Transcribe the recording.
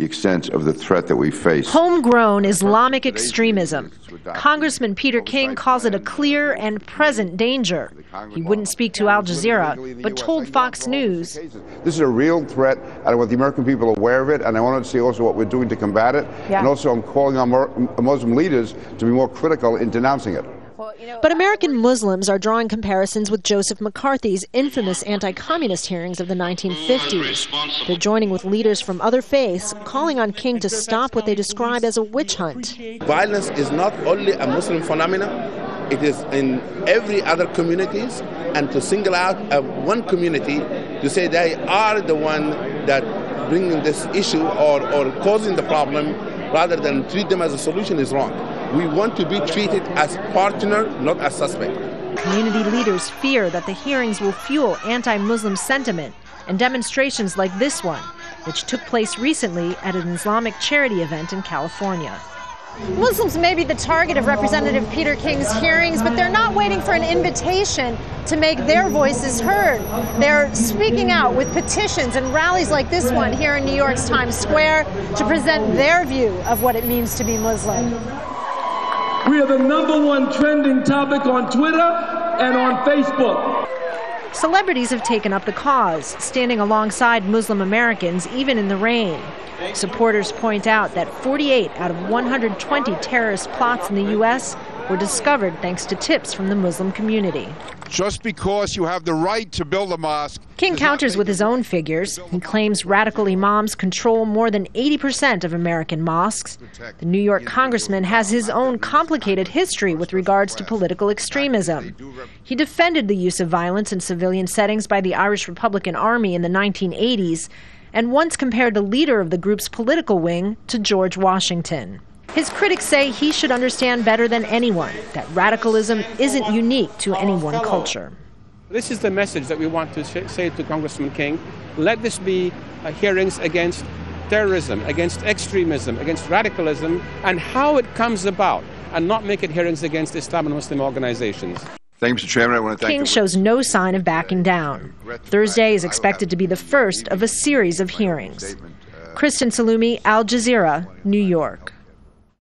the extent of the threat that we face. Homegrown Islamic extremism. Congressman Peter King calls it a clear and present danger. He wouldn't speak to Al Jazeera, but told Fox News, "This is a real threat, and I want the American people aware of it, and I want to see also what we're doing to combat it. And also I'm calling on Muslim leaders to be more critical in denouncing it." But American Muslims are drawing comparisons with Joseph McCarthy's infamous anti-communist hearings of the 1950s. They're joining with leaders from other faiths, calling on King to stop what they describe as a witch hunt. Violence is not only a Muslim phenomenon, it is in every other communities, and to single out one community to say they are the one that bringing this issue or causing the problem rather than treat them as a solution is wrong. We want to be treated as partner, not as suspect. Community leaders fear that the hearings will fuel anti-Muslim sentiment and demonstrations like this one, which took place recently at an Islamic charity event in California. Muslims may be the target of Representative Peter King's hearings, but they're not waiting for an invitation to make their voices heard. They're speaking out with petitions and rallies like this one here in New York's Times Square to present their view of what it means to be Muslim. We are the #1 trending topic on Twitter and on Facebook. Celebrities have taken up the cause, standing alongside Muslim Americans even in the rain. Supporters point out that 48 out of 120 terrorist plots in the U.S. were discovered thanks to tips from the Muslim community. Just because you have the right to build a mosque. King counters with his own figures. He claims radical imams control more than 80% of American mosques. The New York congressman has his own complicated history with regards to political extremism. He defended the use of violence in civilian settings by the Irish Republican Army in the 1980s and once compared the leader of the group's political wing to George Washington. His critics say he should understand better than anyone that radicalism isn't unique to any one culture. This is the message that we want to say to Congressman King. Let this be hearings against terrorism, against extremism, against radicalism, and how it comes about, and not make it hearings against Islam and Muslim organizations. Thank you, Mr. Chairman. I want to thank King shows no sign of backing down. Thursday is expected to be the first of a series of hearings. Kristin, Saloomey, Al Jazeera, New York.